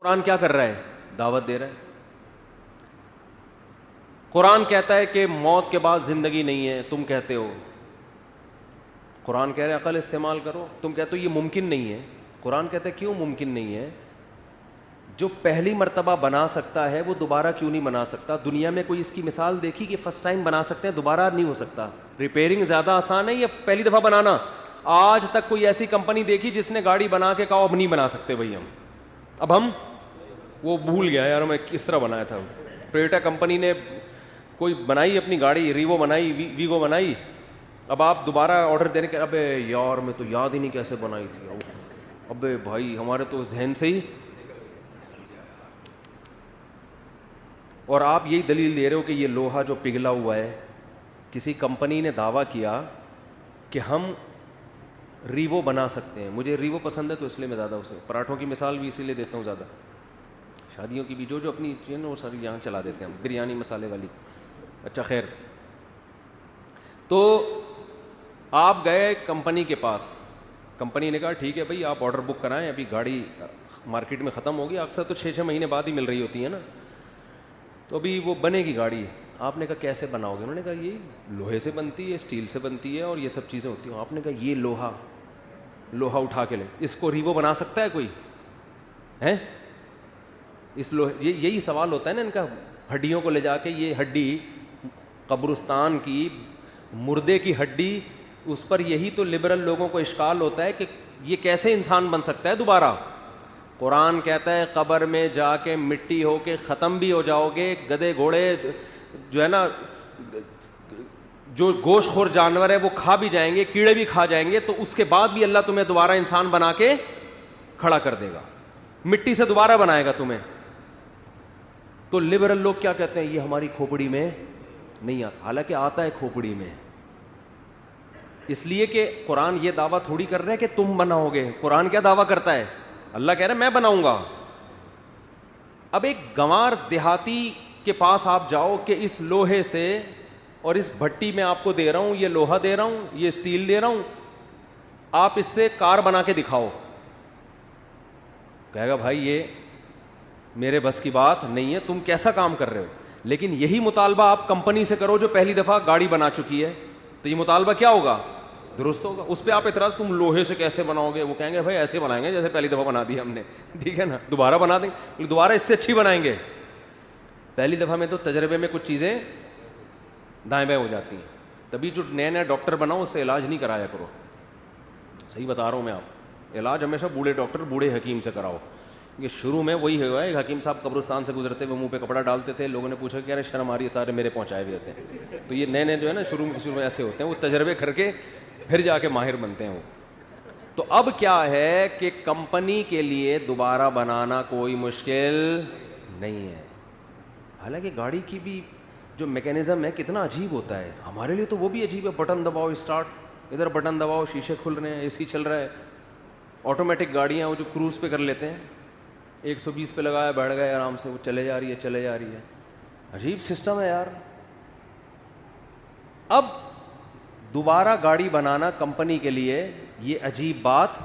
قرآن کیا کر رہا ہے؟ دعوت دے رہا ہے. قرآن کہتا ہے کہ موت کے بعد زندگی نہیں ہے، تم کہتے ہو. قرآن کہہ رہے ہیں عقل استعمال کرو، تم کہتے ہو یہ ممکن نہیں ہے. قرآن کہتا ہے کیوں ممکن نہیں ہے؟ جو پہلی مرتبہ بنا سکتا ہے وہ دوبارہ کیوں نہیں بنا سکتا؟ دنیا میں کوئی اس کی مثال دیکھی کہ فرسٹ ٹائم بنا سکتے ہیں دوبارہ نہیں ہو سکتا؟ ریپیئرنگ زیادہ آسان ہے یا پہلی دفعہ بنانا؟ آج تک کوئی ایسی کمپنی دیکھی جس نے گاڑی بنا کے کہا اب نہیں بنا سکتے بھائی ہم وہ بھول گیا یار میں کس طرح بنایا تھا. ٹویوٹا کمپنی نے کوئی بنائی اپنی گاڑی، ریوو بنائی، ویگو بنائی، اب آپ دوبارہ آرڈر دینے کے ابے یار میں تو یاد ہی نہیں کیسے بنائی تھی. ابے بھائی ہمارے تو ذہن سے ہی. اور آپ یہی دلیل دے رہے ہو کہ یہ لوہا جو پگھلا ہوا ہے، کسی کمپنی نے دعویٰ کیا کہ ہم ریوو بنا سکتے ہیں. مجھے ریوو پسند ہے تو اس لیے میں زیادہ اسے پراٹھوں کی مثال بھی اسی لیے دیتا ہوں زیادہ. شادیوں کی بھی جو اپنی چیزیں وہ ساری یہاں چلا دیتے ہیں، بریانی مسالے والی. اچھا خیر، تو آپ گئے کمپنی کے پاس، کمپنی نے کہا ٹھیک ہے بھائی آپ آرڈر بک کرائیں، ابھی گاڑی مارکیٹ میں ختم ہوگی، اکثر تو 6 مہینے بعد ہی مل رہی ہوتی ہے نا، تو ابھی وہ بنے گی گاڑی. آپ نے کہا کیسے بناؤ گے؟ انہوں نے کہا یہ لوہے سے بنتی ہے، اسٹیل سے بنتی ہے اور یہ سب چیزیں ہوتی ہیں. آپ نے کہا یہ لوہا اٹھا کے لے، اس کو ریوو بنا سکتا ہے کوئی؟ ہیں اس لوہے، یہی سوال ہوتا ہے نا ان کا. ہڈیوں کو لے جا کے، یہ ہڈی قبرستان کی مردے کی ہڈی، اس پر یہی تو لبرل لوگوں کو اشکال ہوتا ہے کہ یہ کیسے انسان بن سکتا ہے دوبارہ. قرآن کہتا ہے قبر میں جا کے مٹی ہو کے ختم بھی ہو جاؤ گے، گدھے گھوڑے جو ہے نا، جو گوشت خور جانور ہے وہ کھا بھی جائیں گے، کیڑے بھی کھا جائیں گے، تو اس کے بعد بھی اللہ تمہیں دوبارہ انسان بنا کے کھڑا کر دے گا، مٹی سے دوبارہ بنائے گا تمہیں. تو لبرل لوگ کیا کہتے ہیں؟ یہ ہماری کھوپڑی میں نہیں آتا، حالانکہ آتا ہے کھوپڑی میں. اس لیے کہ قرآن یہ دعویٰ تھوڑی کر رہے ہیں کہ تم بناؤ گے. قرآن کیا دعویٰ کرتا ہے؟ اللہ کہہ رہا ہے میں بناؤں گا. اب ایک گنوار دیہاتی کے پاس آپ جاؤ کہ اس لوہے سے اور اس بھٹی میں آپ کو دے رہا ہوں، یہ لوہا دے رہا ہوں، یہ اسٹیل دے رہا ہوں، آپ اس سے کار بنا کے دکھاؤ. کہے گا بھائی یہ میرے بس کی بات نہیں ہے، تم کیسا کام کر رہے ہو. لیکن یہی مطالبہ آپ کمپنی سے کرو جو پہلی دفعہ گاڑی بنا چکی ہے، تو یہ مطالبہ کیا ہوگا؟ درست ہوگا. اس پہ آپ اعتراض تم لوہے سے کیسے بناؤ گے؟ وہ کہیں گے بھائی ایسے بنائیں گے جیسے پہلی دفعہ بنا دی ہم نے، ٹھیک ہے نا، دوبارہ بنا دیں گے، دوبارہ اس سے اچھی بنائیں گے. پہلی دفعہ میں تو تجربے میں کچھ چیزیں دائیں بائیں ہو جاتی ہیں. تبھی جو نئے ڈاکٹر بناؤ اس سے علاج نہیں کرایا کرو. صحیح بتا رہا ہوں میں آپ، علاج ہمیشہ بوڑھے ڈاکٹر بوڑھے حکیم سے کراؤ. یہ شروع میں وہی ہوا ہے، ایک حکیم صاحب قبرستان سے گزرتے ہوئے منہ پہ کپڑا ڈالتے تھے، لوگوں نے پوچھا کہ یار شرم آ رہی ہے، سارے میرے پہنچائے ہوئے ہوتے ہیں. تو یہ نئے جو ہے نا شروع میں ایسے ہوتے ہیں، وہ تجربے کر کے پھر جا کے ماہر بنتے ہیں وہ. تو اب کیا ہے کہ کمپنی کے لیے دوبارہ بنانا کوئی مشکل نہیں ہے. حالانکہ گاڑی کی بھی جو میکینزم ہے کتنا عجیب ہوتا ہے، ہمارے لیے تو وہ بھی عجیب ہے. بٹن دباؤ اسٹارٹ، ادھر بٹن دباؤ شیشے کھل رہے ہیں، اے سی چل رہا ہے. آٹومیٹک گاڑیاں وہ جو کروز پہ کر لیتے ہیں، 120 پہ لگایا بیٹھ گئے آرام سے، وہ چلے جا رہی ہے. عجیب سسٹم ہے یار. اب دوبارہ گاڑی بنانا کمپنی کے لیے یہ عجیب بات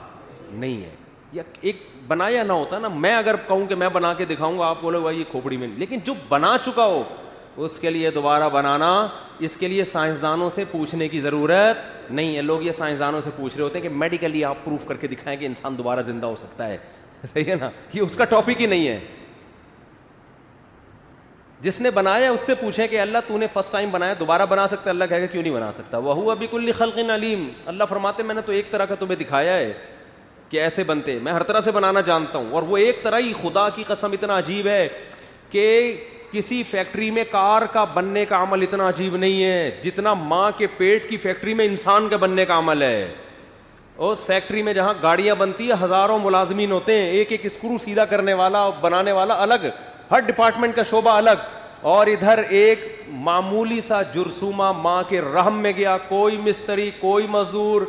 نہیں ہے. یا ایک بنایا نہ ہوتا نا، میں اگر کہوں کہ میں بنا کے دکھاؤں گا، آپ بولے بھائی یہ کھوپڑی میں، لیکن جو بنا چکا ہو اس کے لیے دوبارہ بنانا، اس کے لیے سائنسدانوں سے پوچھنے کی ضرورت نہیں ہے. لوگ یہ سائنسدانوں سے پوچھ رہے ہوتے ہیں کہ میڈیکلی آپ پروف کر کے دکھائیں کہ انسان دوبارہ زندہ ہو سکتا ہے. صحیح ہے نا، یہ اس کا ٹاپک ہی نہیں ہے. جس نے بنایا اس سے پوچھیں کہ اللہ تو نے فرسٹ ٹائم بنایا، دوبارہ بنا سکتا ہے؟ اللہ کہے گا کیوں نہیں بنا سکتا. وَهُوَ بِكُلِّ خَلْقٍ عَلِيمٌ. اللہ فرماتے میں نے تو ایک طرح کا تمہیں دکھایا ہے کہ ایسے بنتے، میں ہر طرح سے بنانا جانتا ہوں. اور وہ ایک طرح ہی خدا کی قسم اتنا عجیب ہے کہ کسی فیکٹری میں کار کا بننے کا عمل اتنا عجیب نہیں ہے جتنا ماں کے پیٹ کی فیکٹری میں انسان کے بننے کا عمل ہے. اس فیکٹری میں جہاں گاڑیاں بنتی ہے ہزاروں ملازمین ہوتے ہیں، ایک ایک اسکرو سیدھا کرنے والا بنانے والا الگ، ہر ڈپارٹمنٹ کا شعبہ الگ. اور ادھر ایک معمولی سا جرثومہ ماں کے رحم میں گیا، کوئی مستری، کوئی مزدور،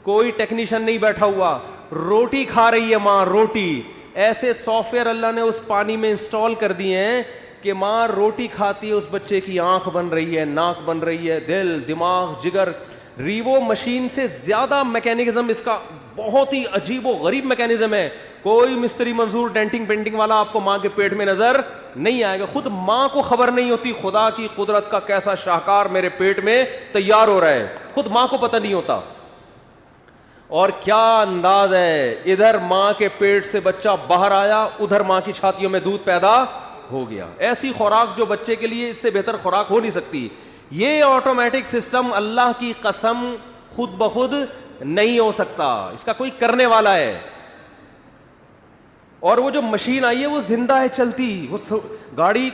کوئی ٹیکنیشین نہیں بیٹھا ہوا، روٹی کھا رہی ہے ماں، روٹی. ایسے سافٹ ویئر اللہ نے اس پانی میں انسٹال کر دیے ہیں کہ ماں روٹی کھاتی ہے، اس بچے کی آنکھ بن رہی ہے، ناک بن رہی ہے، دل، دماغ، جگر. ریوو مشین سے زیادہ میکینزم اس کا بہت ہی عجیب و غریب میکینزم ہے. کوئی مستری منظور ڈینٹنگ پینٹنگ والا آپ کو ماں کے پیٹ میں نظر نہیں آئے گا. خود ماں کو خبر نہیں ہوتی خدا کی قدرت کا کیسا شاہکار میرے پیٹ میں تیار ہو رہا ہے, خود ماں کو پتہ نہیں ہوتا. اور کیا انداز ہے, ادھر ماں کے پیٹ سے بچہ باہر آیا, ادھر ماں کی چھاتیوں میں دودھ پیدا ہو گیا. ایسی خوراک جو بچے کے لیے اس سے بہتر خوراک ہو نہیں سکتی. یہ آٹومیٹک سسٹم اللہ کی قسم خود بخود نہیں ہو سکتا, اس کا کوئی کرنے والا ہے. اور وہ جو مشین آئی ہے وہ زندہ ہے, چلتی, وہ گاڑی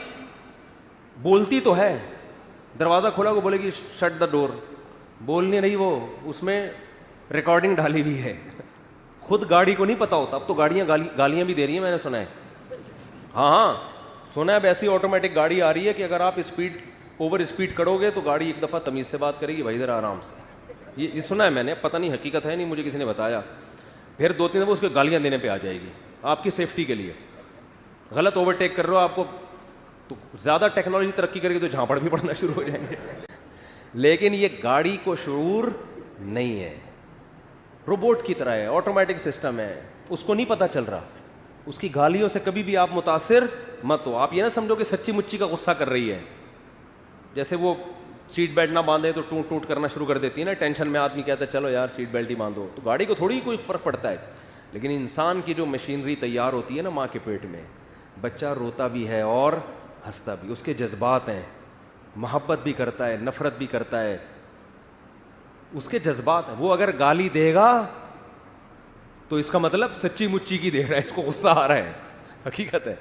بولتی تو ہے, دروازہ کھولا وہ بولے گی شٹ دا ڈور, بولنے نہیں, وہ اس میں ریکارڈنگ ڈالی ہوئی ہے. خود گاڑی کو نہیں پتا ہوتا. اب تو گاڑیاں گالیاں بھی دے رہی ہیں, میں نے سنا ہے. ہاں سنا ہے, اب ایسی آٹومیٹک گاڑی آ رہی ہے کہ اگر آپ اوور اسپیڈ کرو گے تو گاڑی ایک دفعہ تمیز سے بات کرے گی, بھائی ذرا آرام سے. یہ سنا ہے میں نے, پتہ نہیں حقیقت ہے نہیں, مجھے کسی نے بتایا. پھر 2-3 دفعہ اس کو گالیاں دینے پہ آ جائے گی آپ کی سیفٹی کے لیے. غلط اوورٹیک کر رہے ہو آپ کو, تو زیادہ ٹیکنالوجی ترقی کرے گی تو جھانپڑ بھی پڑنا شروع ہو جائیں گے. لیکن یہ گاڑی کو شعور نہیں ہے, روبوٹ کی طرح ہے, آٹومیٹک سسٹم ہے, اس کو نہیں پتہ چل رہا. اس کی گالیوں سے کبھی بھی آپ متاثر مت ہو. آپ یہ نہ سمجھو کہ سچی مچی کا غصہ کر رہی ہے. جیسے وہ سیٹ بیلٹ نہ باندھے تو ٹوٹ ٹوٹ کرنا شروع کر دیتی ہے نا, ٹینشن میں آدمی کہتا ہے چلو یار سیٹ بیلٹ ہی باندھو, تو گاڑی کو تھوڑی کوئی فرق پڑتا ہے. لیکن انسان کی جو مشینری تیار ہوتی ہے نا ماں کے پیٹ میں, بچہ روتا بھی ہے اور ہنستا بھی, اس کے جذبات ہیں, محبت بھی کرتا ہے, نفرت بھی کرتا ہے, اس کے جذبات ہیں. وہ اگر گالی دے گا تو اس کا مطلب سچی مچی کی دے رہا ہے, اس کو غصہ آ رہا ہے, حقیقت ہے.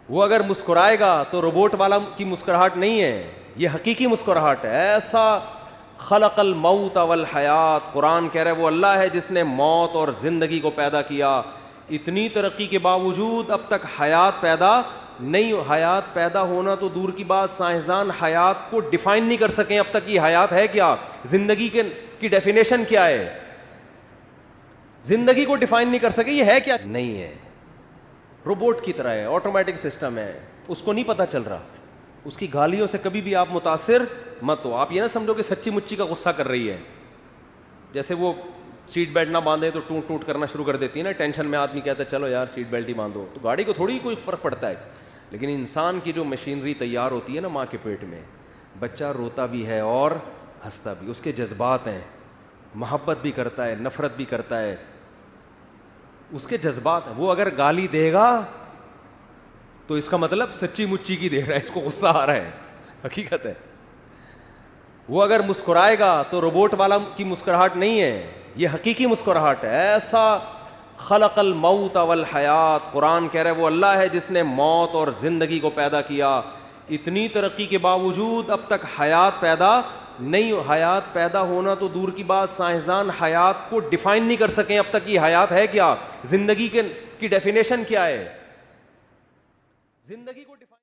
وہ اگر مسکرائے گا تو روبوٹ والا کی مسکراہٹ نہیں ہے, یہ حقیقی مسکراہٹ ہے. ایسا خلق الموت والحیات, قرآن کہہ رہا ہے وہ اللہ ہے جس نے موت اور زندگی کو پیدا کیا. اتنی ترقی کے باوجود اب تک حیات پیدا نہیں, حیات پیدا ہونا تو دور کی بات, سائنسدان حیات کو ڈیفائن نہیں کر سکیں اب تک. یہ حیات ہے کیا, زندگی کی ڈیفینیشن کیا ہے, زندگی کو ڈیفائن نہیں کر سکے. یہ ہے کیا, نہیں ہے, روبوٹ کی طرح ہے, آٹومیٹک سسٹم ہے, اس کو نہیں پتہ چل رہا. اس کی گالیوں سے کبھی بھی آپ متاثر مت ہو. آپ یہ نہ سمجھو کہ سچی مچی کا غصہ کر رہی ہے. جیسے وہ سیٹ بیلٹ نہ باندھے تو ٹوٹ ٹوٹ کرنا شروع کر دیتی ہے نا, ٹینشن میں آدمی کہتا ہے چلو یار سیٹ بیلٹ ہی باندھو, تو گاڑی کو تھوڑی کوئی فرق پڑتا ہے. لیکن انسان کی جو مشینری تیار ہوتی ہے نا ماں کے پیٹ میں, بچہ روتا بھی ہے اور ہنستا بھی, اس کے جذبات ہیں, محبت بھی کرتا ہے, نفرت بھی کرتا ہے, اس کے جذبات ہیں. وہ اگر گالی دے گا تو اس کا مطلب سچی مچی کی دے رہا ہے, اس کو غصہ آ رہا ہے, حقیقت ہے. وہ اگر مسکرائے گا تو روبوٹ والا کی مسکراہٹ نہیں ہے, یہ حقیقی مسکراہٹ ہے. ایسا خلق الموت والحیات, قرآن کہہ رہا ہے وہ اللہ ہے جس نے موت اور زندگی کو پیدا کیا. اتنی ترقی کے باوجود اب تک حیات پیدا نہیں, حیات پیدا ہونا تو دور کی بات, سائنسدان حیات کو ڈیفائن نہیں کر سکیں اب تک. یہ حیات ہے کیا, زندگی کی ڈیفینیشن کیا ہے, زندگی کو